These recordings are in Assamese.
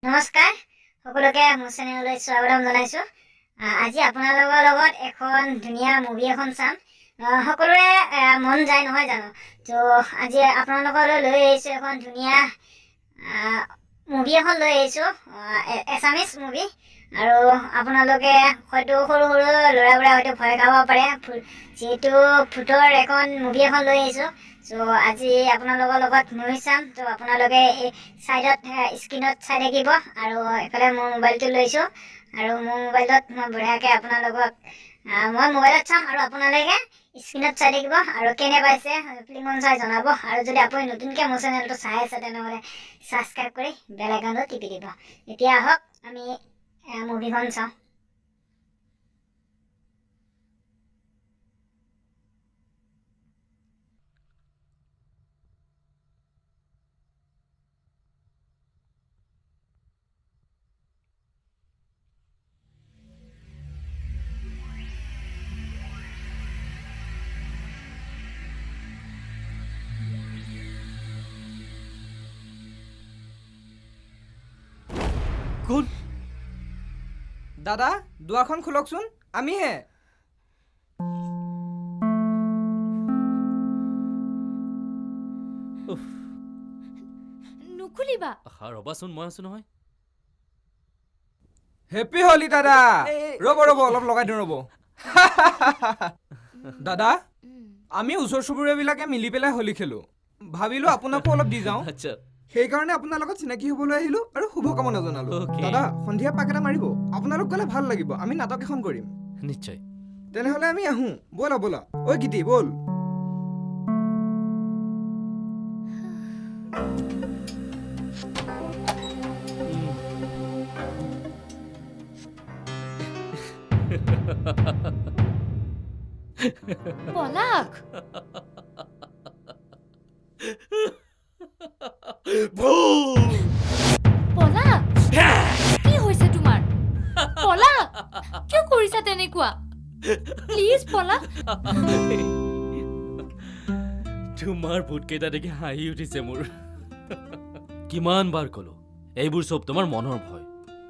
নমস্কাৰ সকলোকে মোৰ চেনেললৈ স্বাগতম জনাইছো। আজি আপোনালোকৰ লগত এখন ধুনীয়া মুভি এখন চাম। সকলোৰে মন যায় নহয় জানো? তো আজি আপোনালোকলৈ লৈ আহিছো এখন ধুনীয়া মুভি এখন লৈ আহিছো, এছামিজ মুভি। আৰু আপোনালোকে হয়তো সৰু সৰু ল'ৰাবোৰে হয়তো ভয় খাব পাৰে, যিহেতু ভূতৰ এখন মুভি এখন লৈ আহিছো। চ' আজি আপোনালোকৰ লগত মুভি চাম। তো আপোনালোকে এই চাইডত স্ক্ৰীণত চাই থাকিব, আৰু এইফালে মোৰ মোবাইলটো লৈছোঁ, আৰু মোৰ মোবাইলত মই বঢ়িয়াকৈ আপোনালোকক মই মোবাইলত চাম আৰু আপোনালোকে স্ক্ৰীণত চাই থাকিব। আৰু কেনে পাইছে ফিল্মখন চাই জনাব। আৰু যদি আপুনি নতুনকৈ মোৰ চেনেলটো চাই আছে তেনেহ'লে ছাবস্ক্ৰাইব কৰি বেল আইকনটো টিপি দিব। এতিয়া আহক আমি মুভিখন চাওঁ। কোন? দাদা, দুৱাৰখন খোলকচোন, আমিহে। নুখুলিবা। ৰবাচোন, মই আছো নহয়। হেপী হলি দাদা। ৰ'ব অলপ লগাই দিওঁ ৰ'ব। দাদা, আমি ওচৰ চুবুৰীয়াবিলাকে মিলি পেলাই হোলী খেলোঁ। ভাবিলোঁ আপোনাকো অলপ দি যাওঁ। আচ্ছা, সেইকাৰণে আপোনাৰ লগত চিনাকি হ'বলৈ আহিলোঁ আৰু শুভকামনা জনালোঁ। Okay. দাদা, সন্ধিয়া পাক এটা মাৰিব, আপোনালোক গ'লে ভাল লাগিব। আমি নাটক এখন কৰিম। নিশ্চয়। তেনেহ'লে আমি আহোঁ। ব'লা ঐ গীতি ব'ল। পলাশ, পলাশ, কি হৈছে তোমাৰ? পলাশ, কিয় কৰিছা তেনেকুৱা? প্লিজ পলাশ। তোমাৰ ভূতকেইটা দেখি হাঁহি উঠিছে মোৰ। কিমান বাৰ ক'লো এইবোৰ চব তোমাৰ মনৰ ভয়।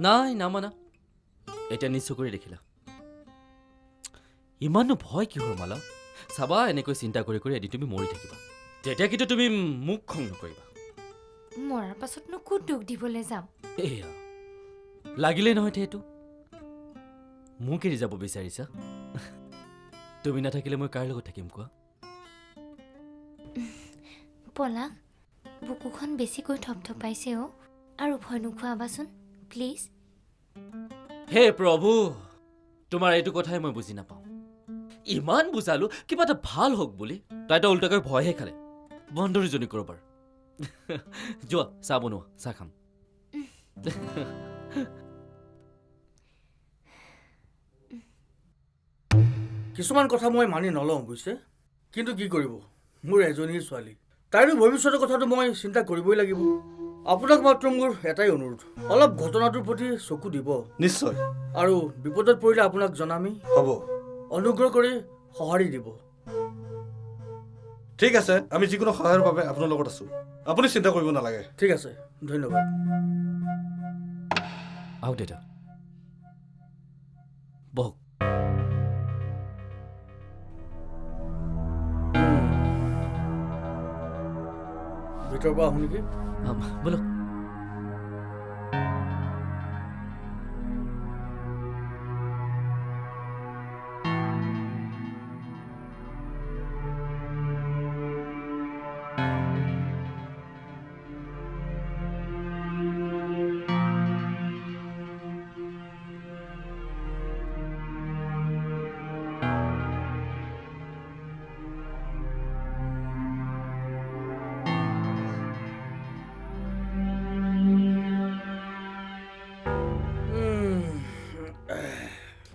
নাই নামানা। এতিয়া নিশ্চয় কৰি দেখিলা। ইমানো ভয় কিহৰ মালা? চাবা, এনেকৈ চিন্তা কৰি কৰি এদিন তুমি মৰি থাকিবা। তেতিয়া কিন্তু তুমি মোক খং নকৰিবা। মৰাৰ পাছতনো ক'ত দুখ দিবলৈ যাম? এয়া লাগিলেই নহয় সেইটো। মোক এৰি যাব বিচাৰিছা? তুমি নাথাকিলে মই কাৰ লগত থাকিম কোৱা? পলাশ, বুকুখন বেছিকৈ থপথপাইছে অ', আৰু ভয় নোখোৱাবাচোন প্লিজ। হে প্ৰভু, তোমাৰ এইটো কথাই মই বুজি নাপাওঁ। ইমান বুজালো কিবা এটা ভাল হওক বুলি, তাইতো উল্টাকৈ ভয়হে খালে। বন্ধুজনী কৰবাৰ। যোৱা, চাহ বনোৱা, চাহ খাম। কিছুমান কথা মই মানি নলওঁ বুজিছে, কিন্তু কি কৰিব, মোৰ এজনী ছোৱালী, তাইৰো ভৱিষ্যতৰ কথাটো মই চিন্তা কৰিবই লাগিব। আপোনাক মাত্ৰ মোৰ এটাই অনুৰোধ, অলপ ঘটনাটোৰ প্ৰতি চকু দিব। নিশ্চয় আৰু বিপদত পৰিলে আপোনাক জনামি। হ'ব। অনুগ্ৰহ কৰি সঁহাৰি দিব। ঠিক আছে, আমি যিকোনো সহায়ৰ বাবে আপোনাৰ লগত আছোঁ। আপুনি চিন্তা কৰিব নালাগে। ঠিক আছে, ধন্যবাদ। আহক দেউতা, বহক। ভিতৰৰ পৰা আহোঁ নেকি? বলক।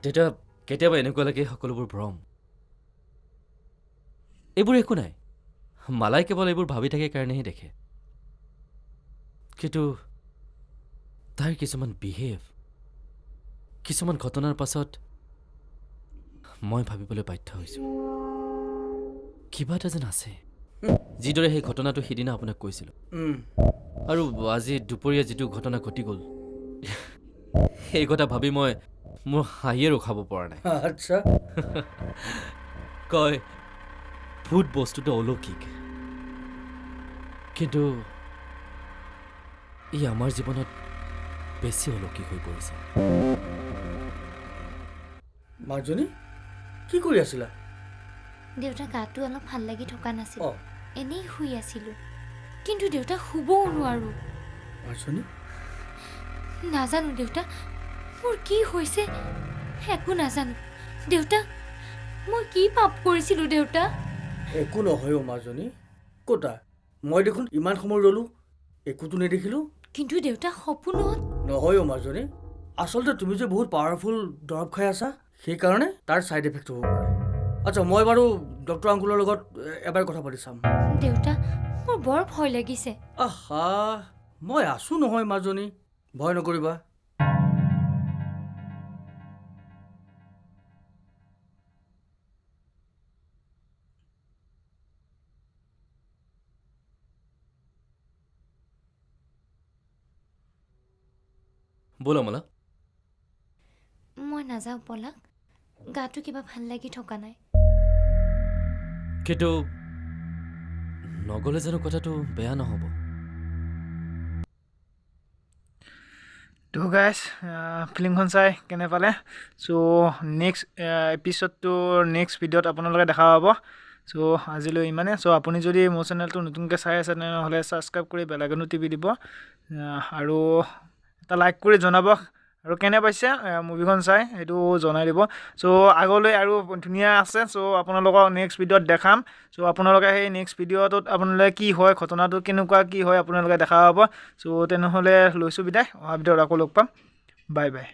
দেউতা, কেতিয়াবা এনেকুৱা লাগে সকলোবোৰ ভ্ৰম। এইবোৰ একো নাই। মালাই কেৱল এইবোৰ ভাবি থাকে কাৰণেহে দেখে। কিন্তু তাইৰ কিছুমান বিহেভ, কিছুমান ঘটনাৰ পাছত মই ভাবিবলৈ বাধ্য হৈছোঁ। কিবা এটা যেন আছে। যিদৰে সেই ঘটনাটো সিদিনা আপোনাক কৈছিলোঁ, আৰু আজি দুপৰীয়া যিটো ঘটনা ঘটি গ'ল, এই কথা ভাবি মই মোৰ হাঁহিয়ে ৰখাব পৰা নাই আচ্ছা কয় ভূত বস্তুটো অলৌকিক কিন্তু ই আমাৰ জীৱনত বেছি অলৌকিক হৈ পৰিছে মাজনী কি কৰি আছিলা দেউতা গাটো অলপ ভাল লাগি থকা নাছিল অঁ এনেই শুই আছিলোঁ কিন্তু দেউতা শুবও নোৱাৰোঁ মাজনী নাজানো দেউতা মোৰ কি হৈছে একো নাজানো দেউতা মই কি পাপ কৰিছিলোঁ দেউতা একো নহয় অ' মাজনী ক'তা মই দেখোন ইমান সময় ৰ'লো একোতো নেদেখিলোঁ কিন্তু দেউতা সপোনত নহয় অ' মাজনী আচলতে তুমি যে বহুত পাৱাৰফুল দৰৱ খাই আছা সেইকাৰণে তাৰ ছাইড এফেক্ট হ'ব পাৰে আচ্ছা মই বাৰু ডক্টৰ আংকুলৰ লগত এবাৰ কথা পাতি চাম দেউতা মোৰ বৰ ভয় লাগিছে আহা মই আছোঁ নহয় মাজনী ভয় নকৰিবা ব'লা মলা মই নাযাওঁ পলাক গাটো কিবা ভাল লাগি থকা নাই কিন্তু নগ'লে জানো কথাটো বেয়া নহ'ব তো গাইজ ফিল্মখন চাই কেনে পালে চ' নেক্সট এপিছ'ডটো নেক্সট ভিডিঅ'ত আপোনালোকে দেখা পাব চ' আজিলৈ ইমানে চ' আপুনি যদি মোৰ চেনেলটো নতুনকৈ চাই আছে তেনেহ'লে ছাবস্ক্ৰাইব কৰি বেল আইকনটো টিপি দিব আৰু এটা লাইক কৰি জনাব আৰু কেনে পাইছে মুভিখন চাই সেইটো জনাই দিব চ' আগলৈ আৰু ধুনীয়া আছে চ' আপোনালোকক নেক্সট ভিডিঅ'ত দেখাম চ' আপোনালোকে সেই নেক্সট ভিডিঅ'টোত আপোনালোকে কি হয় ঘটনাটো কেনেকুৱা কি হয় আপোনালোকে দেখা পাব চ' তেনেহ'লে লৈছোঁ বিদায় অহা ভিডিঅ'ত আকৌ লগ পাম বাই বাই